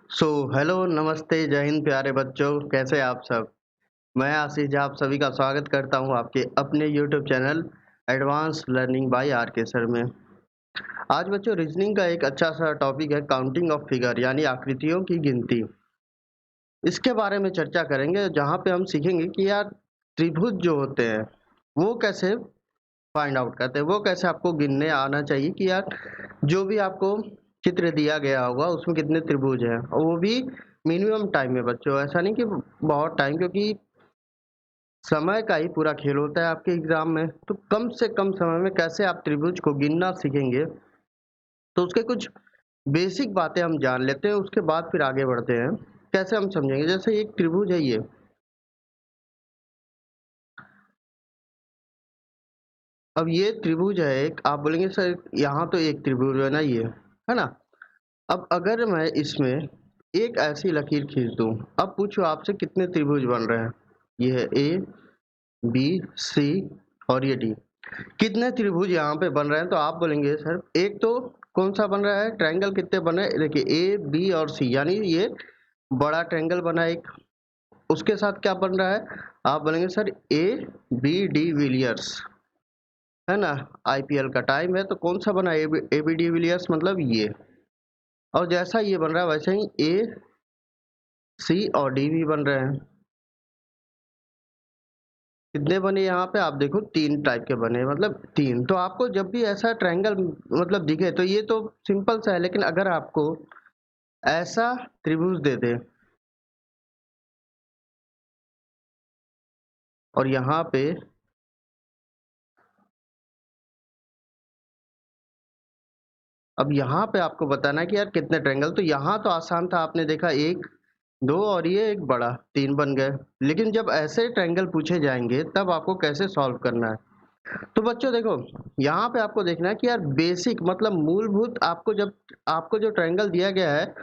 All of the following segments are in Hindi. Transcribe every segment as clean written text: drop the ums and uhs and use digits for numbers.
हेलो, नमस्ते, जय हिंद प्यारे बच्चों, कैसे आप सब? मैं आशीष आप सभी का स्वागत करता हूँ आपके अपने YouTube channel advance learning by R K sir में। आज बच्चों रीजनिंग का एक अच्छा सा टॉपिक है काउंटिंग ऑफ फिगर यानी आकृतियों की गिनती। इसके बारे में चर्चा करेंगे जहाँ पे हम सीखेंगे कि यार त्रिभुज जो होते हैं, वो कैसे फाइंड आउट करते हैं, वो कैसे आपको गिनने आना चाहिए कि यार जो भी आपको चित्र दिया गया होगा उसमें कितने त्रिभुज हैं और वो भी मिनिमम टाइम में बच्चों, ऐसा नहीं कि बहुत टाइम, क्योंकि समय का ही पूरा खेल होता है आपके एग्जाम में। तो कम से कम समय में कैसे आप त्रिभुज को गिनना सीखेंगे, तो उसके कुछ बेसिक बातें हम जान लेते हैं, उसके बाद फिर आगे बढ़ते हैं। कैसे हम समझेंगे, जैसे एक त्रिभुज है ये, अब ये त्रिभुज है एक, आप बोलेंगे सर यहाँ तो एक त्रिभुज है ना, ये है ना। अब अगर मैं इसमें एक ऐसी लकीर खींच दूं, अब पूछो आपसे कितने त्रिभुज बन रहे हैं। ये है ए, बी, सी और ये डी। कितने त्रिभुज यहाँ पे बन रहे हैं, तो आप बोलेंगे सर एक तो कौन सा बन रहा है, ट्रायंगल कितने बन रहे हैं, देखिए ए, बी और सी, यानी ये बड़ा ट्रायंगल बना एक। उसके साथ क्या बन रहा है, आप बोलेंगे सर ए, बी, डी विलियर्स, है ना। आईपीएल का टाइम है तो कौन सा बना, ए बी डी विलियर्स, मतलब ये। और जैसा ये बन रहा है वैसे ही ए, सी और डी भी बन रहे हैं। कितने बने यहाँ पे, आप देखो तीन टाइप के बने, मतलब तीन। तो आपको जब भी ऐसा ट्रायंगल मतलब दिखे, तो ये तो सिंपल सा है, लेकिन अगर आपको ऐसा त्रिभुज दे दे और यहाँ पे, अब यहाँ पे आपको बताना है कि यार कितने ट्रायंगल, तो यहाँ तो आसान था, आपने देखा एक, दो और ये एक बड़ा, तीन बन गए। लेकिन जब ऐसे ट्रायंगल पूछे जाएंगे तब आपको कैसे सॉल्व करना है। तो बच्चों देखो, यहाँ पे आपको देखना है कि यार बेसिक मतलब मूलभूत, आपको जब आपको जो ट्रायंगल दिया गया है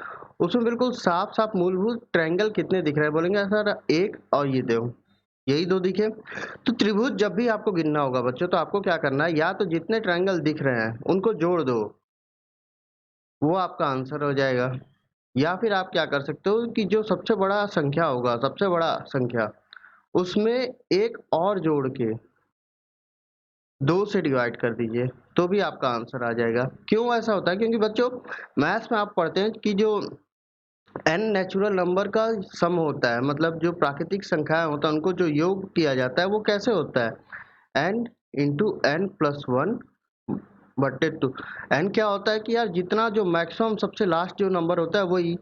उसमें बिल्कुल साफ साफ मूलभूत ट्रायंगल कितने दिख रहे हैं, बोलेंगे सर एक और ये दो, यही दो दिखे। तो त्रिभुज जब भी आपको गिनना होगा बच्चों, तो आपको क्या करना है, या तो जितने ट्रायंगल दिख रहे हैं उनको जोड़ दो, वो आपका आंसर हो जाएगा। या फिर आप क्या कर सकते हो कि जो सबसे बड़ा संख्या होगा, सबसे बड़ा संख्या, उसमें एक और जोड़ के दो से डिवाइड कर दीजिए, तो भी आपका आंसर आ जाएगा। क्यों ऐसा होता है, क्योंकि बच्चों मैथ्स में आप पढ़ते हैं कि जो एन नेचुरल नंबर का सम होता है, मतलब जो प्राकृतिक संख्याएं होता है उनको जो योग किया जाता है वो कैसे होता है, N into N plus one बट्टे टू। एन क्या होता है कि यार जितना जो मैक्सिमम सबसे लास्ट जो नंबर होता है वही,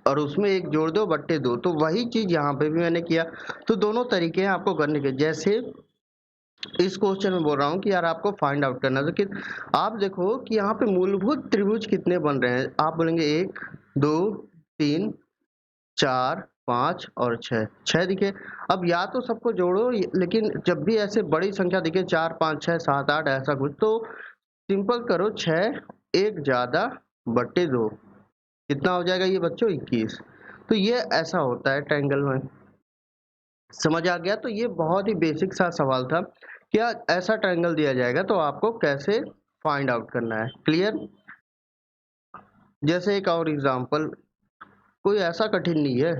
और उसमें एक जोड़ दो बट्टे दो, तो वही चीज यहाँ पे भी मैंने किया। तो दोनों तरीके हैं आपको करने के, जैसे इस क्वेश्चन में बोल रहा हूँ कि यार आपको फाइंड आउट करना है, तो कि आप देखो कि यहाँ पे मूलभूत त्रिभुज कितने बन रहे हैं। आप बोलेंगे एक, दो, तीन, चार, पाँच और छः, छः दिखे। अब या तो सबको जोड़ो, लेकिन जब भी ऐसे बड़ी संख्या दिखे, चार, पाँच, छः, सात, आठ, ऐसा कुछ, तो सिंपल करो, छः एक ज्यादा बट्टे दो, कितना हो जाएगा ये बच्चों, 21। तो ये ऐसा होता है ट्रायंगल में। समझ आ गया। तो ये बहुत ही बेसिक सा सवाल था, क्या ऐसा ट्रायंगल दिया जाएगा तो आपको कैसे फाइंड आउट करना है, क्लियर। जैसे एक और एग्जांपल, कोई ऐसा कठिन नहीं है,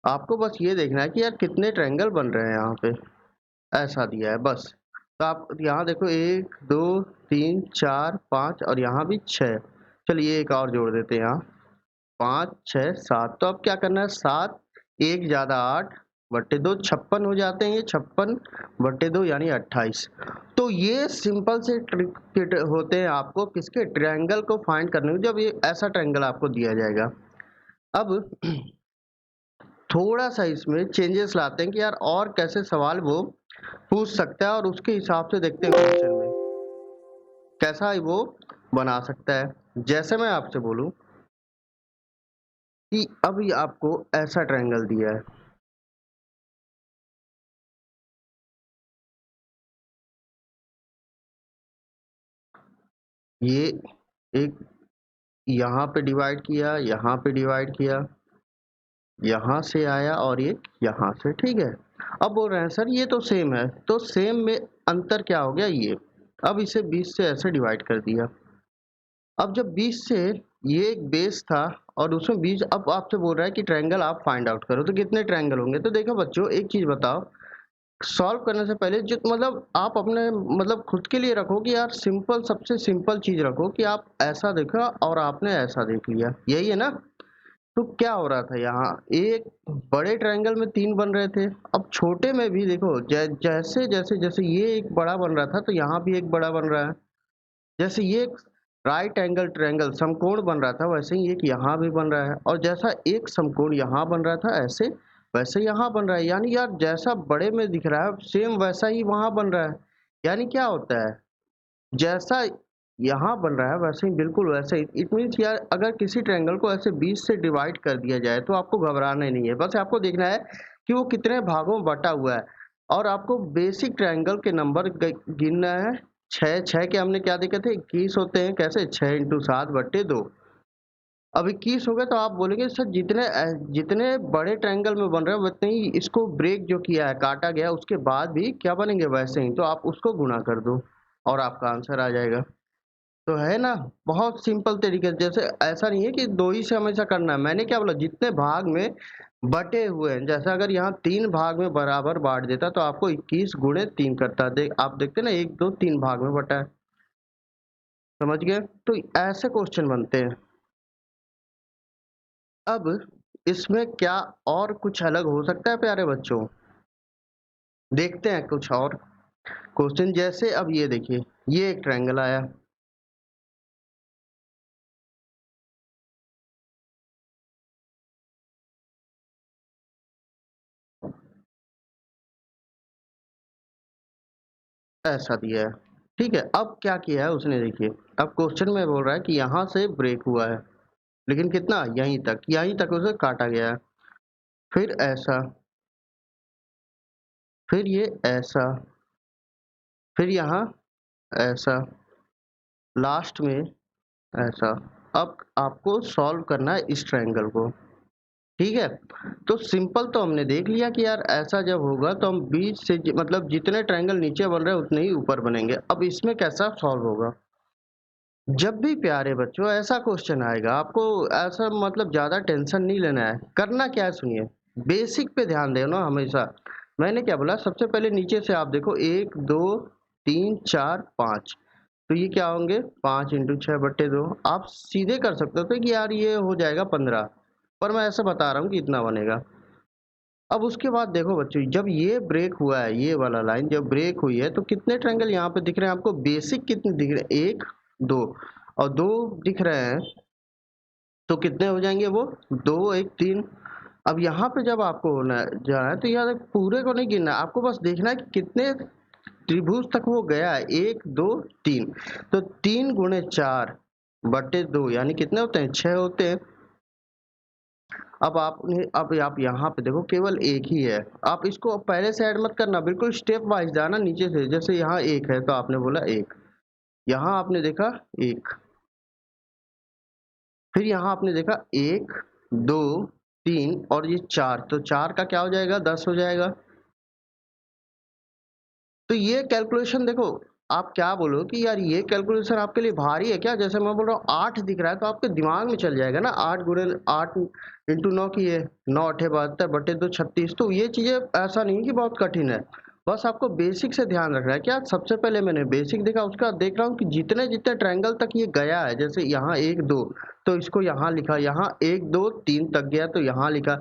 आपको बस ये देखना है कि यार कितने ट्रायंगल बन रहे हैं यहाँ पे, ऐसा दिया है बस। तो आप यहाँ देखो, एक, दो, तीन, चार, पाँच और यहाँ भी छः। चलिए एक और जोड़ देते हैं यहाँ, पाँच, छः, सात। तो अब क्या करना है, सात एक ज्यादा आठ बट्टे दो, 56 हो जाते हैं, ये 56 बट्टे दो यानी 28। तो ये सिंपल से ट्रिक होते हैं आपको किसके, ट्रायंगल को फाइंड करने में, जब ये ऐसा ट्रायंगल आपको दिया जाएगा। अब थोड़ा सा इसमें चेंजेस लाते हैं कि यार और कैसे सवाल वो पूछ सकता है, और उसके हिसाब से देखते हैं क्वेश्चन में कैसा वो बना सकता है। जैसे मैं आपसे बोलूं कि अभी आपको ऐसा ट्रायंगल दिया है, ये एक यहाँ पे डिवाइड किया, यहाँ पे डिवाइड किया, यहाँ से आया और ये यहाँ से, ठीक है। अब बोल रहे हैं सर ये तो सेम है, तो सेम में अंतर क्या हो गया, ये अब इसे 20 से ऐसे डिवाइड कर दिया। अब जब 20 से ये एक बेस था और उसमें बीच, अब आपसे बोल रहा है कि ट्रायंगल आप फाइंड आउट करो, तो कितने ट्रायंगल होंगे? तो देखो बच्चों, एक चीज बताओ, सॉल्व करने से पहले जो मतलब आप अपने मतलब खुद के लिए रखो कि यार सिंपल, सबसे सिंपल चीज रखो कि आप ऐसा देखा और आपने ऐसा देख लिया, यही है ना? तो क्या हो रहा था यहाँ, एक बड़े ट्रायंगल में 3 बन रहे थे, अब छोटे में भी देखो जैसे जैसे जैसे ये एक बड़ा बन रहा था तो यहाँ भी एक बड़ा बन रहा है। जैसे ये एक राइट एंगल ट्रायंगल समकोण बन रहा था, वैसे ही एक यहाँ भी बन रहा है, और जैसा एक समकोण यहाँ बन रहा था ऐसे वैसे यहाँ बन रहा है। यानी यार जैसा बड़े में दिख रहा है सेम वैसा ही वहां बन रहा है। यानी क्या होता है, जैसा यहाँ बन रहा है वैसे ही बिल्कुल वैसे ही। इट मीन्स यार अगर किसी ट्रायंगल को ऐसे 20 से डिवाइड कर दिया जाए तो आपको घबराना ही नहीं है, बस आपको देखना है कि वो कितने भागों में बटा हुआ है, और आपको बेसिक ट्रायंगल के नंबर गिनना है। छह छह के हमने क्या देखे थे, 21 होते हैं। कैसे? 6 × 7/2। अब 21 हो गए तो आप बोलेंगे सर जितने जितने बड़े ट्रायंगल में बन रहे हैं उतने ही इसको ब्रेक जो किया है, काटा गया, उसके बाद भी क्या बनेंगे वैसे ही, तो आप उसको गुणा कर दो और आपका आंसर आ जाएगा। तो है ना, बहुत सिंपल तरीके से। जैसे ऐसा नहीं है कि दो ही से हमेशा करना है, मैंने क्या बोला, जितने भाग में बटे हुए हैं। जैसे अगर यहाँ 3 भाग में बराबर बांट देता तो आपको 21 × 3 करता, आप देखते ना 1 2 3 भाग में बटा है। समझ गए? तो ऐसे क्वेश्चन बनते हैं। अब इसमें क्या और कुछ अलग हो सकता है प्यारे बच्चों? देखते हैं कुछ और क्वेश्चन। जैसे अब ये देखिए, ये एक ट्रायंगल आया, ऐसा दिया है, ठीक है। अब क्या किया है उसने, देखिए अब क्वेश्चन में बोल रहा है कि यहाँ से ब्रेक हुआ है, लेकिन कितना, यहीं तक उसे काटा गया है। फिर ऐसा, फिर ये ऐसा, फिर यहाँ ऐसा, लास्ट में ऐसा। अब आपको सॉल्व करना है इस ट्रायंगल को, ठीक है। तो सिंपल तो हमने देख लिया कि यार ऐसा जब होगा तो हम बीच से मतलब जितने ट्रायंगल नीचे बन रहे हैं उतने ही ऊपर बनेंगे। अब इसमें कैसा सॉल्व होगा? जब भी प्यारे बच्चों ऐसा क्वेश्चन आएगा, आपको ऐसा मतलब ज्यादा टेंशन नहीं लेना है। करना क्या है सुनिए, बेसिक पे ध्यान देना हमेशा। मैंने क्या बोला, सबसे पहले नीचे से आप देखो 1 2 3 4 5, तो ये क्या होंगे, 5 × 6/2। आप सीधे कर सकते हो कि यार ये हो जाएगा 15, पर मैं ऐसा बता रहा हूँ कि इतना बनेगा। अब उसके बाद देखो बच्चों, जब ये ब्रेक हुआ है, ये वाला लाइन जब ब्रेक हुई है तो कितने ट्रायंगल यहाँ पे दिख रहे हैं आपको, बेसिक कितने दिख रहे हैं, 1 2 और 2 दिख रहे हैं, तो कितने हो जाएंगे वो, 2 1 3। अब यहाँ पे जब आपको होना जाना है तो यहाँ तक पूरे को नहीं गिनना, आपको बस देखना है कि कितने त्रिभुज तक वो गया है, 1 2 3। तो 3 × 4/2 यानी कितने होते हैं, 6 होते हैं। अब आप यहाँ पे देखो केवल एक ही है, आप इसको पहले से ऐड मत करना, बिल्कुल स्टेप वाइज जाना नीचे से। जैसे यहाँ एक है तो आपने बोला एक, यहाँ आपने देखा एक, फिर यहाँ आपने देखा 1 2 3 और ये 4, तो 4 का क्या हो जाएगा, 10 हो जाएगा। तो ये कैलकुलेशन देखो, आप क्या बोलो कि यार ये कैलकुलेशन आपके लिए भारी है क्या? जैसे मैं बोल रहा हूँ 8 दिख रहा है तो आपके दिमाग में चल जाएगा ना, 8 × 8 × 9 की है, 9 × 8 = 72 36। तो ये चीजें ऐसा नहीं है कि बहुत कठिन है, बस आपको बेसिक से ध्यान रखना है। क्या सबसे पहले मैंने बेसिक देखा, उसका देख रहा हूँ कि जितने जितने ट्रायंगल तक ये गया है, जैसे यहाँ 1 2 तो इसको यहाँ लिखा, यहाँ 1 2 3 तक गया तो यहाँ लिखा,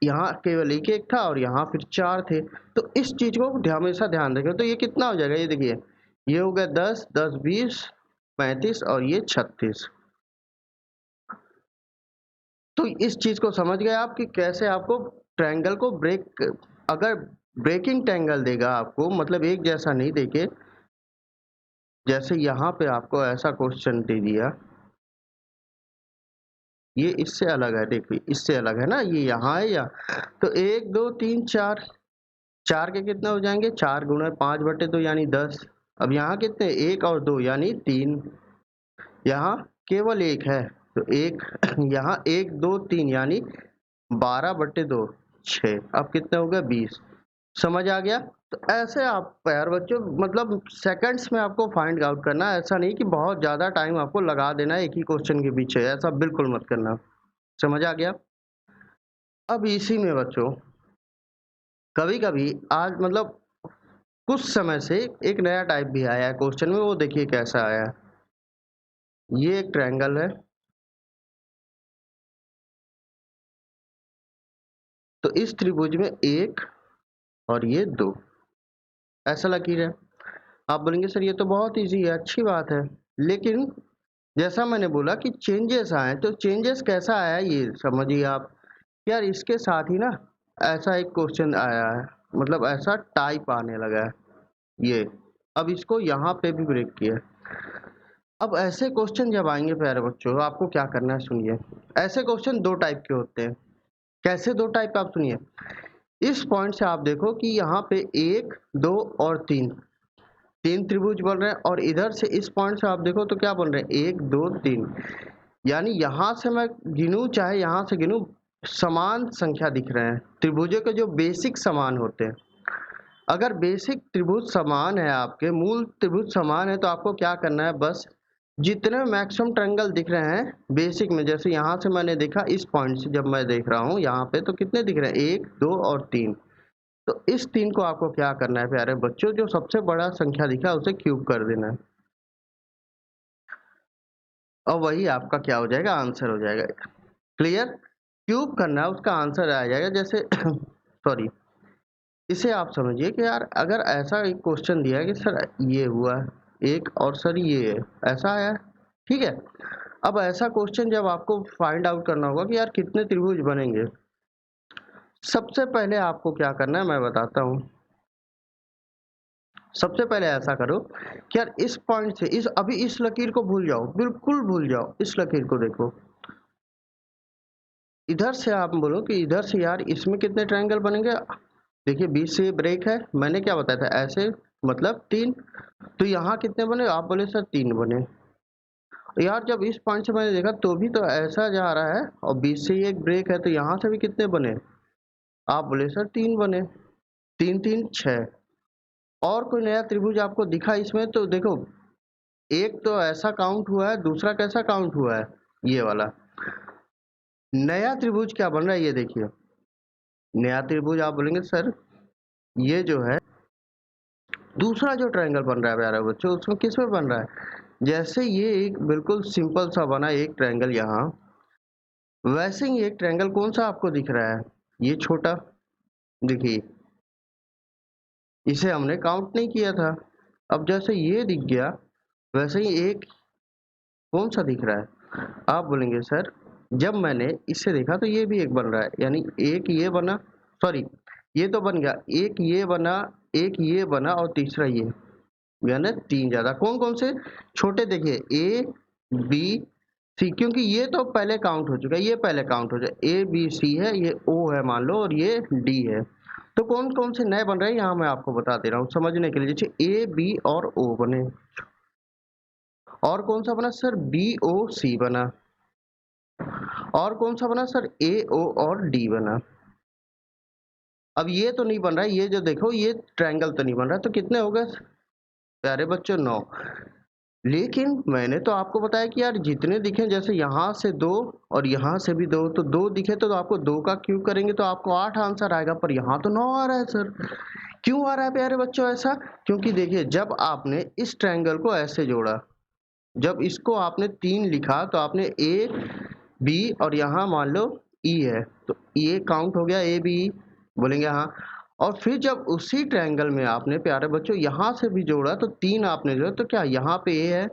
यहाँ केवल एक एक था और यहाँ फिर 4 थे। तो इस चीज को हमेशा ध्यान रखें। तो ये कितना हो जाएगा, ये देखिए, ये हो गया 10 10 20 35 और ये 36। तो इस चीज को समझ गए आप कि कैसे आपको ट्रायंगल को ब्रेक, अगर ब्रेकिंग ट्रायंगल देगा आपको, मतलब एक जैसा नहीं देके, जैसे यहाँ पे आपको ऐसा क्वेश्चन दे दिया, ये इससे अलग है, देखिए इससे अलग है ना, ये यहाँ है या, तो 1 2 3 4, 4 के कितने हो जाएंगे, 4 × 5/2 यानी 10। अब यहाँ कितने, 1 और 2 यानी 3, यहाँ केवल एक है तो एक यहाँ 1 2 3 यानी 12/2 6। अब कितने हो गए, 20। समझ आ गया? तो ऐसे आप यार बच्चों मतलब सेकंड्स में आपको फाइंड आउट करना है, ऐसा नहीं कि बहुत ज़्यादा टाइम आपको लगा देना है एक ही क्वेश्चन के पीछे, ऐसा बिल्कुल मत करना। समझ आ गया? अब इसी में बच्चों कभी-कभी आज मतलब कुछ समय से एक नया टाइप भी आया है क्वेश्चन में, वो देखिए कैसा आया है। ये एक ट्रायंगल है, तो इस त्रिभुज में 1 और ये 2 ऐसा लकीर है। आप बोलेंगे सर ये तो बहुत ईज़ी है, अच्छी बात है। लेकिन जैसा मैंने बोला कि चेंजेस आए, तो चेंजेस कैसा आया ये समझिए आप। यार इसके साथ ही ना ऐसा एक क्वेश्चन आया है, मतलब ऐसा टाइप आने लगा है ये। अब इसको यहाँ पे भी ब्रेक किया है। अब ऐसे क्वेश्चन जब आएंगे प्यारे बच्चों, आपको क्या करना है सुनिए। ऐसे क्वेश्चन दो टाइप के होते हैं। कैसे दो टाइप आप सुनिए। इस पॉइंट से आप देखो कि यहाँ पे 1, 2 और 3 तीन त्रिभुज बन रहे हैं, और इधर से इस पॉइंट से आप देखो तो क्या बन रहे हैं 1, 2, 3। यानी यहाँ से मैं गिनूं चाहे यहाँ से गिनूं, समान संख्या दिख रहे हैं। त्रिभुजों के जो बेसिक समान होते हैं, अगर बेसिक त्रिभुज समान है, आपके मूल त्रिभुज समान है, तो आपको क्या करना है, बस जितने मैक्सिमम ट्रायंगल दिख रहे हैं बेसिक में, जैसे यहाँ से मैंने देखा इस पॉइंट से जब मैं देख रहा हूँ यहाँ पे, तो कितने दिख रहे हैं 1, 2 और 3। तो इस 3 को आपको क्या करना है प्यारे बच्चों, जो सबसे बड़ा संख्या दिखा है उसे क्यूब कर देना है, और वही आपका क्या हो जाएगा, आंसर हो जाएगा। क्लियर? क्यूब करना है, उसका आंसर आ जाएगा। जैसे सॉरी, इसे आप समझिए कि यार अगर ऐसा एक क्वेश्चन दिया है कि सर ये हुआ एक और सर ये है, ऐसा आया है, ठीक है। अब ऐसा क्वेश्चन जब आपको फाइंड आउट करना होगा कि यार कितने त्रिभुज बनेंगे, सबसे पहले आपको क्या करना है मैं बताता हूँ। सबसे पहले ऐसा करो कि यार इस पॉइंट से इस अभी इस लकीर को भूल जाओ, बिल्कुल भूल जाओ। इस लकीर को देखो, इधर से आप बोलो कि इधर से यार इसमें कितने ट्रायंगल बनेंगे। देखिए बीच से ब्रेक है, मैंने क्या बताया था, ऐसे मतलब 3। तो यहाँ कितने बने, आप बोले सर 3 बने। यार जब इस पॉइंट से मैंने देखा तो भी तो ऐसा जा रहा है, और बीच से ही एक ब्रेक है, तो यहाँ से भी कितने बने, आप बोले सर 3 बने। 3 3 6। और कोई नया त्रिभुज आपको दिखा इसमें, तो देखो एक तो ऐसा काउंट हुआ है, दूसरा कैसा काउंट हुआ है, ये वाला। नया त्रिभुज क्या बन रहा है ये देखिए। नया त्रिभुज आप बोलेंगे सर ये जो है दूसरा जो ट्रायंगल बन रहा है प्यारे बच्चों, उसमें किस में बन रहा है, जैसे ये एक बिल्कुल सिंपल सा बना एक ट्रायंगल यहाँ, वैसे ही एक ट्रायंगल कौन सा आपको दिख रहा है, ये छोटा। देखिए इसे हमने काउंट नहीं किया था। अब जैसे ये दिख गया, वैसे ही एक कौन सा दिख रहा है, आप बोलेंगे सर जब मैंने इसे देखा तो ये भी एक बन रहा है, यानी एक ये बना, सॉरी ये तो बन गया, एक ये बना, एक ये बना, और तीसरा ये, यानी 3 ज्यादा। कौन कौन से छोटे, देखिए ए बी सी, क्योंकि ये तो पहले काउंट हो चुका है, ये पहले काउंट हो जाए, ए बी सी है, ये ओ है मान लो, और ये डी है। तो कौन कौन से नए बन रहे हैं यहाँ मैं आपको बता दे रहा हूँ समझने के लिए। जैसे ए बी और ओ बने, और कौन सा बना सर, बी ओ सी बना, और कौन सा बना सर, ए ओ और डी बना। अब ये तो नहीं बन रहा है, ये जो देखो ये ट्रायंगल तो नहीं बन रहा, तो कितने हो गए प्यारे बच्चों, 9। लेकिन मैंने तो आपको बताया कि यार जितने दिखे, जैसे यहाँ से 2 और यहाँ से भी 2, तो 2 दिखे तो आपको 2 का क्यूब करेंगे तो आपको 8 आंसर आएगा, पर यहाँ तो 9 आ रहा है सर। क्यों आ रहा है प्यारे बच्चों ऐसा, क्योंकि देखिए जब आपने इस ट्रायंगल को ऐसे जोड़ा, जब इसको आपने 3 लिखा, तो आपने ए बी और यहाँ मान लो ई है, तो ये काउंट हो गया ए बी, बोलेंगे हाँ। और फिर जब उसी ट्रायंगल में आपने प्यारे बच्चों यहाँ से भी जोड़ा, तो 3 आपने जोड़ा, तो क्या यहाँ पे ए है,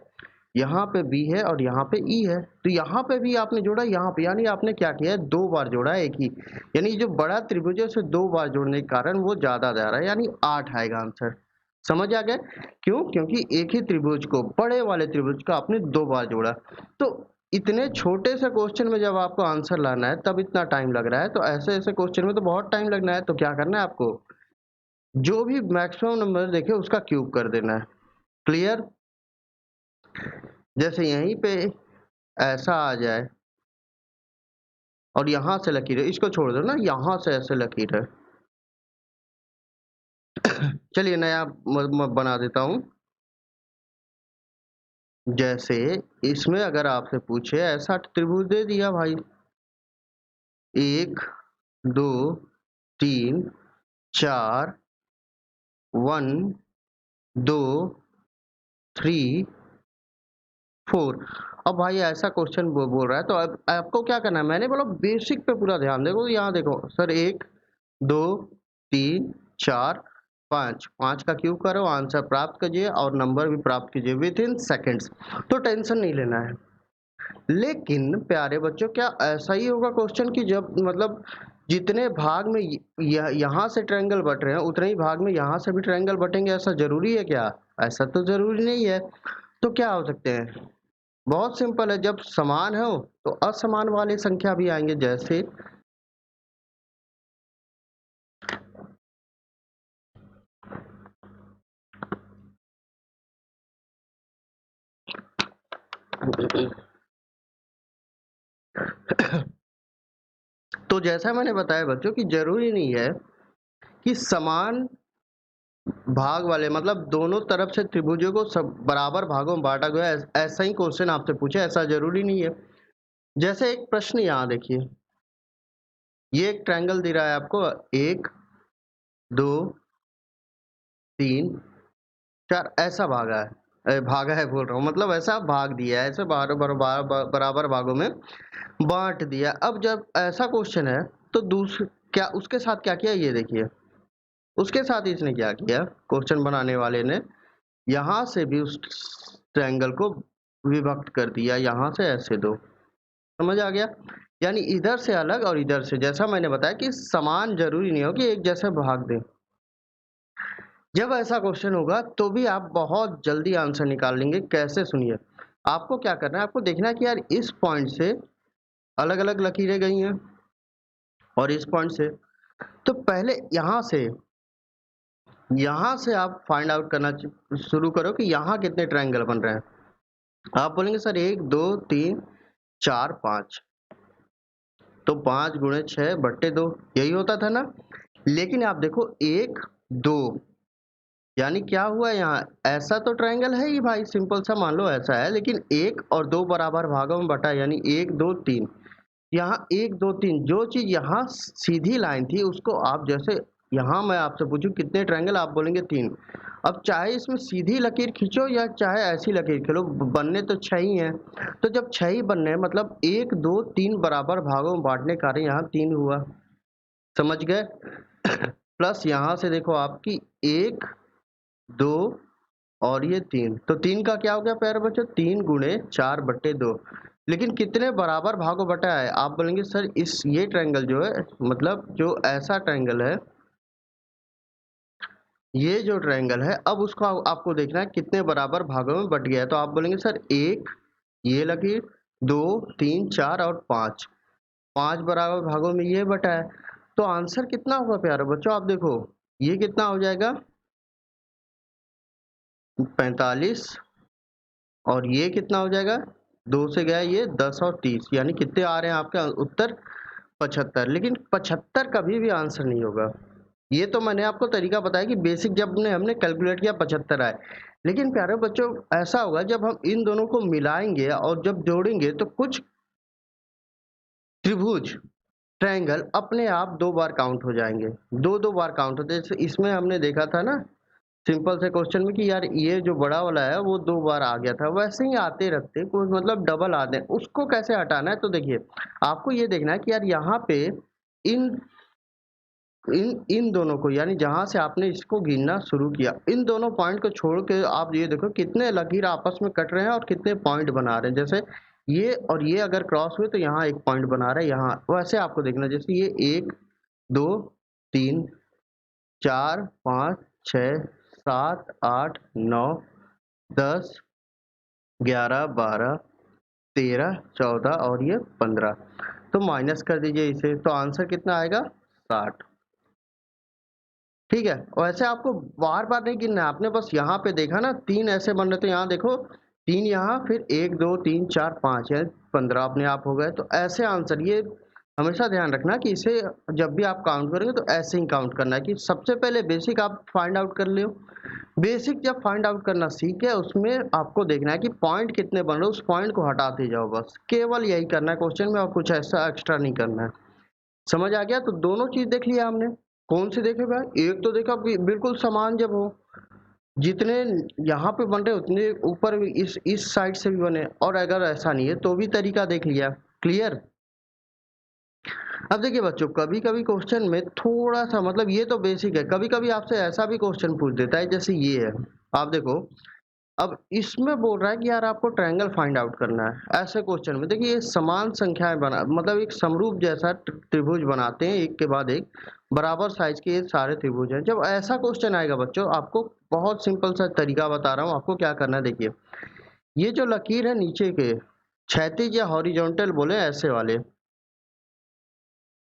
यहाँ पे बी है, और यहाँ पे ई है, तो यहाँ पे भी आपने जोड़ा, यहाँ पे, यानी आपने क्या किया है, 2 बार जोड़ा है एक ही। यानी जो बड़ा त्रिभुज है उसे 2 बार जोड़ने के कारण वो ज्यादा जा रहा है, यानी 8 आएगा आंसर। समझ आ गया? क्यों? क्योंकि एक ही त्रिभुज को, बड़े वाले त्रिभुज को आपने 2 बार जोड़ा। तो इतने छोटे से क्वेश्चन में जब आपको आंसर लाना है तब इतना टाइम लग रहा है, तो ऐसे ऐसे क्वेश्चन में तो बहुत टाइम लगना है। तो क्या करना है आपको, जो भी मैक्सिमम नंबर देखे उसका क्यूब कर देना है। क्लियर? जैसे यहीं पे ऐसा आ जाए, और यहाँ से लकीर है, इसको छोड़ दो ना, यहाँ से ऐसे लकीर है, चलिए नया बना देता हूँ। जैसे इसमें अगर आपसे पूछे ऐसा त्रिभुज दे दिया भाई, 1 2 3 4 1 2 3 4। अब भाई ऐसा क्वेश्चन बोल रहा है तो अब आपको क्या करना है, मैंने बोला बेसिक पे पूरा ध्यान देखो। यहाँ देखो सर 1 2 3 4 5, 5 का क्यूब करो, आंसर प्राप्त कीजिए और नंबर भी प्राप्त कीजिए विद इन सेकेंड्स। तो टेंशन नहीं लेना है। लेकिन प्यारे बच्चों क्या ऐसा ही होगा क्वेश्चन कि जब मतलब जितने भाग में यहाँ से ट्रायंगल बट रहे हैं उतने ही भाग में यहाँ से भी ट्रायंगल बटेंगे, ऐसा जरूरी है क्या? ऐसा तो जरूरी नहीं है। तो क्या हो सकते हैं? बहुत सिंपल है, जब समान हो तो असमान वाले संख्या भी आएंगे। जैसे तो जैसा मैंने बताया बच्चों कि जरूरी नहीं है कि समान भाग वाले मतलब दोनों तरफ से त्रिभुजों को सब बराबर भागों में बांटा गया ऐसा ही क्वेश्चन आपसे पूछे, ऐसा जरूरी नहीं है। जैसे एक प्रश्न यहाँ देखिए, ये एक ट्रायंगल दे रहा है आपको, 1 2 3 4 ऐसा भागा है बोल रहा हूँ, मतलब ऐसा भाग दिया है, ऐसे बराबर भागों में बांट दिया। अब जब ऐसा क्वेश्चन है तो दूसरे क्या उसके साथ क्या किया, ये देखिए उसके साथ इसने क्या किया, क्वेश्चन बनाने वाले ने यहाँ से भी उस ट्रायंगल को विभक्त कर दिया, यहाँ से ऐसे दो, समझ आ गया? यानी इधर से अलग और इधर से, जैसा मैंने बताया कि समान जरूरी नहीं हो कि एक जैसे भाग दें। जब ऐसा क्वेश्चन होगा तो भी आप बहुत जल्दी आंसर निकाल लेंगे। कैसे, सुनिए। आपको क्या करना है, आपको देखना है कि यार इस पॉइंट से अलग अलग लकीरें गई हैं और इस पॉइंट से, तो पहले यहाँ से आप फाइंड आउट करना शुरू करो कि यहाँ कितने ट्रायंगल बन रहे हैं। आप बोलेंगे सर 1 2 3 4 5, तो 5 गुणे 6 बट्टे 2 यही होता था ना। लेकिन आप देखो 1 2, यानी क्या हुआ यहाँ, ऐसा तो ट्रायंगल है ही भाई, सिंपल सा मान लो ऐसा है, लेकिन 1 और 2 बराबर भागों में बटा, यानी 1 2 3। यहाँ 1 2 3 जो चीज यहाँ सीधी लाइन थी उसको आप जैसे, यहाँ मैं आपसे पूछूं कितने ट्रायंगल, आप बोलेंगे 3। अब चाहे इसमें सीधी लकीर खींचो या चाहे ऐसी लकीर खींचो, बनने तो 6 ही हैं। तो जब 6 ही बनने हैं मतलब 1 2 3 बराबर भागों में बांटने का कारण यहाँ 3 हुआ, समझ गए? प्लस यहाँ से देखो आपकी 1 2 और ये 3, तो 3 का क्या हो गया प्यारे बच्चों, 3 गुणे 4 बट्टे 2। लेकिन कितने बराबर भागों बटा है, आप बोलेंगे सर इस ये ट्रायंगल जो है, मतलब जो ऐसा ट्रायंगल है, ये जो ट्रायंगल है, अब उसको आपको देखना है कितने बराबर भागों में बट गया है। तो आप बोलेंगे सर 1 ये लकीर, 2 3 4 और 5, 5 बराबर भागों में ये बटा है। तो आंसर कितना होगा प्यारे बच्चों, आप देखो ये कितना हो जाएगा 45, और ये कितना हो जाएगा, 2 से गया ये 10 और 30, यानी कितने आ रहे हैं आपके उत्तर 75। लेकिन 75 कभी भी आंसर नहीं होगा। ये तो मैंने आपको तरीका बताया कि बेसिक जब हमने कैलकुलेट किया 75 आए। लेकिन प्यारे बच्चों ऐसा होगा जब हम इन दोनों को मिलाएंगे और जब जोड़ेंगे तो कुछ त्रिभुज ट्रायंगल अपने आप 2 बार काउंट हो जाएंगे, 2 बार काउंट होते हैं। जैसे इसमें हमने देखा था ना सिंपल से क्वेश्चन में कि यार ये जो बड़ा वाला है वो 2 बार आ गया था, वैसे ही आते रहते कोई मतलब डबल आते हैं। उसको कैसे हटाना है, तो देखिए आपको ये देखना है कि यार यहाँ पे इन इन इन दोनों को, यानी जहां से आपने इसको गिनना शुरू किया, इन दोनों पॉइंट को छोड़ के आप ये देखो कितने लकीर आपस में कट रहे हैं और कितने पॉइंट बना रहे हैं। जैसे ये और ये अगर क्रॉस हुए तो यहाँ एक पॉइंट बना रहे हैं, यहाँ वैसे आपको देखना, जैसे ये 1 2 3 4 5 6 7 8 9 10 11 12 13 14 और ये 15, तो माइनस कर दीजिए इसे, तो आंसर कितना आएगा 60। ठीक है, और ऐसे आपको बार बार नहीं गिनना है, आपने बस यहाँ पे देखा ना 3 ऐसे बन रहे, तो यहाँ देखो 3 यहाँ, फिर 1 2 3 4 5 है 15 अपने आप हो गए। तो ऐसे आंसर, ये हमेशा ध्यान रखना कि इसे जब भी आप काउंट करेंगे तो ऐसे ही काउंट करना है कि सबसे पहले बेसिक आप फाइंड आउट कर लो। बेसिक जब फाइंड आउट करना सीखे उसमें आपको देखना है कि पॉइंट कितने बन रहे हैं, उस पॉइंट को हटाते जाओ, बस केवल यही करना है क्वेश्चन में और कुछ ऐसा एक्स्ट्रा नहीं करना है। समझ आ गया? तो दोनों चीज देख लिया हमने। कौन सी देखे भाई? एक तो देखा बिल्कुल समान जब हो, जितने यहाँ पे बन रहे उतने ऊपर भी इस साइड से भी बने, और अगर ऐसा नहीं है तो भी तरीका देख लिया। क्लियर? अब देखिए बच्चों, कभी कभी क्वेश्चन में थोड़ा सा मतलब ये तो बेसिक है, कभी कभी आपसे ऐसा भी क्वेश्चन पूछ देता है जैसे ये है। आप देखो, अब इसमें बोल रहा है कि यार आपको ट्रायंगल फाइंड आउट करना है। ऐसे क्वेश्चन में देखिए ये समान संख्याएं बना मतलब एक समरूप जैसा त्रिभुज बनाते हैं, एक के बाद एक बराबर साइज के ये सारे त्रिभुज हैं। जब ऐसा क्वेश्चन आएगा बच्चों, आपको बहुत सिंपल सा तरीका बता रहा हूँ आपको क्या करना है। देखिए ये जो लकीर है नीचे के, क्षैतिज या हॉरिजॉन्टल बोले ऐसे वाले,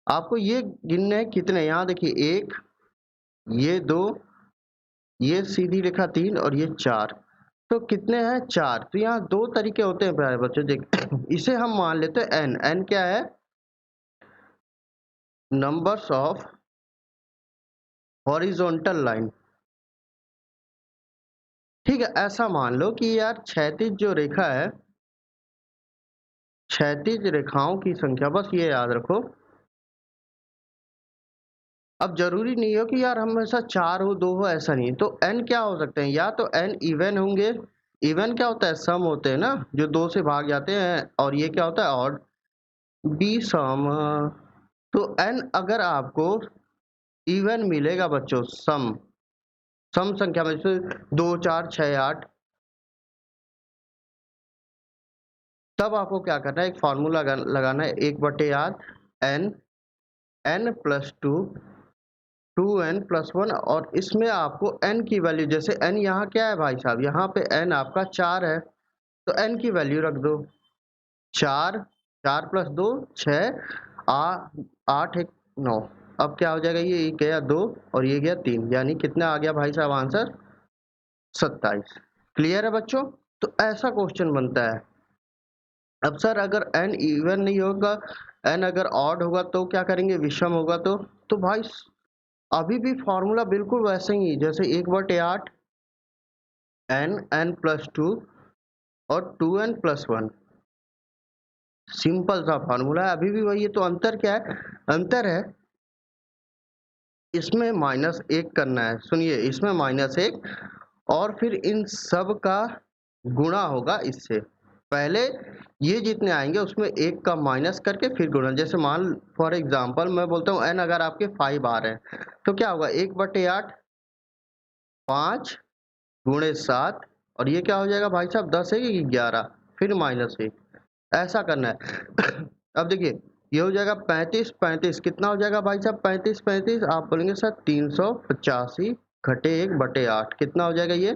आपको ये गिनने हैं कितने। यहाँ देखिए एक, ये दो, ये सीधी रेखा तीन और ये चार, तो कितने हैं? चार। तो यहाँ दो तरीके होते हैं प्यारे बच्चों, देख इसे हम मान लेते हैं एन। एन क्या है? Numbers of horizontal line. ठीक है, ऐसा मान लो कि यार क्षैतिज जो रेखा है, क्षैतिज रेखाओं की संख्या, बस ये याद रखो। अब जरूरी नहीं हो कि यार हमेशा चार हो दो हो, ऐसा नहीं। तो एन क्या हो सकते हैं? या तो एन इवन होंगे। इवन क्या होता है? सम होते हैं ना, जो दो से भाग जाते हैं। और ये क्या होता है? ऑड। B sum. तो एन अगर आपको इवन मिलेगा बच्चों, सम सम संख्या में, जैसे दो चार छः आठ, तब आपको क्या करना है? एक फॉर्मूला लगाना है, एक बटे आठ N, N plus two, two N plus one. और इसमें आपको एन की वैल्यू, जैसे एन यहाँ क्या है भाई साहब? यहाँ पे एन आपका चार है, तो एन की वैल्यू रख दो चार। चार प्लस दो छः, आठ एक नौ। अब क्या हो जाएगा? ये गया दो और ये गया तीन, यानी कितना आ गया भाई साहब आंसर? 27। क्लियर है बच्चों? तो ऐसा क्वेश्चन बनता है। अब सर अगर एन इवन नहीं होगा, एन अगर ऑड होगा तो क्या करेंगे? विषम होगा तो भाई अभी भी फॉर्मूला बिल्कुल वैसे ही, जैसे एक बटे आठ एन, एन प्लस टू और two N plus one. Simple सा फॉर्मूला है, अभी भी वही है। तो अंतर क्या है? अंतर है इसमें माइनस एक करना है। सुनिए, इसमें माइनस एक, और फिर इन सब का गुणा होगा इससे। पहले ये जितने आएंगे उसमें एक का माइनस करके फिर गुणा। जैसे मान फॉर एग्जांपल मैं बोलता हूँ एन अगर आपके 5 आ रहे हैं, तो क्या होगा? एक बटे आठ, पाँच गुणे सात, और ये क्या हो जाएगा भाई साहब? 10 है कि 11, फिर माइनस एक। ऐसा करना है। अब देखिए ये हो जाएगा 35, 35 कितना हो जाएगा भाई साहब? 35 35 आप बोलेंगे सर 385 घटे एक बटे आठ, कितना हो जाएगा ये?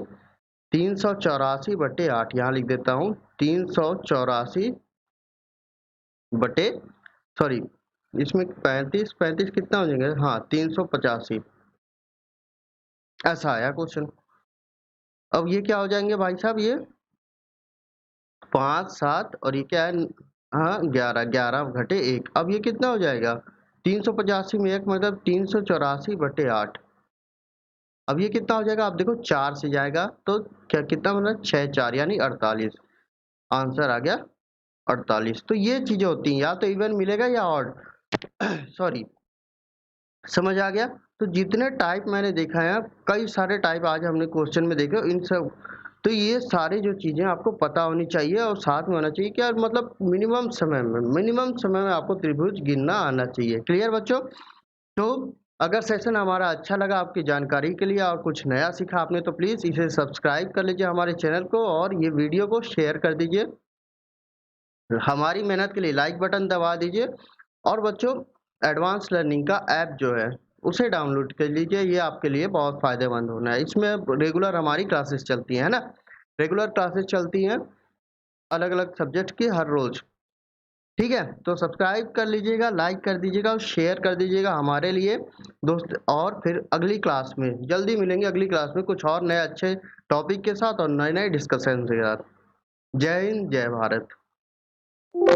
384 बटे आठ। यहाँ लिख देता हूँ 384 बटे, सॉरी इसमें 35 35 कितना हो जाएगा? हाँ 385। ऐसा आया क्वेश्चन। अब ये क्या हो जाएंगे भाई साहब? ये पाँच सात और ये क्या है? हाँ 11, 11 घटे एक। अब ये कितना हो जाएगा? 385 में एक मतलब 384 बटे आठ। अब ये कितना हो जाएगा? आप देखो चार से जाएगा तो क्या कितना मतलब? छः चार यानी 48। आंसर आ गया 48। तो ये चीजें होती हैं, या तो इवन मिलेगा या ऑड। सॉरी, समझ आ गया? तो जितने टाइप मैंने देखा है, कई सारे टाइप आज हमने क्वेश्चन में देखे, इन सब तो ये सारी जो चीजें आपको पता होनी चाहिए, और साथ में होना चाहिए क्या मतलब मिनिमम समय में आपको त्रिभुज गिनना आना चाहिए। क्लियर बच्चों? तो अगर सेशन हमारा अच्छा लगा आपकी जानकारी के लिए, और कुछ नया सीखा आपने, तो प्लीज़ इसे सब्सक्राइब कर लीजिए हमारे चैनल को, और ये वीडियो को शेयर कर दीजिए। हमारी मेहनत के लिए लाइक बटन दबा दीजिए। और बच्चों, एडवांस लर्निंग का ऐप जो है उसे डाउनलोड कर लीजिए, ये आपके लिए बहुत फ़ायदेमंद होना है। इसमें रेगुलर हमारी क्लासेस चलती हैं, है ना? रेगुलर क्लासेस चलती हैं अलग अलग सब्जेक्ट की हर रोज़। ठीक है, तो सब्सक्राइब कर लीजिएगा, लाइक कर दीजिएगा और शेयर कर दीजिएगा हमारे लिए दोस्त। और फिर अगली क्लास में जल्दी मिलेंगे, अगली क्लास में कुछ और नए अच्छे टॉपिक के साथ और नए नए डिस्कशन के साथ। जय हिंद, जय भारत।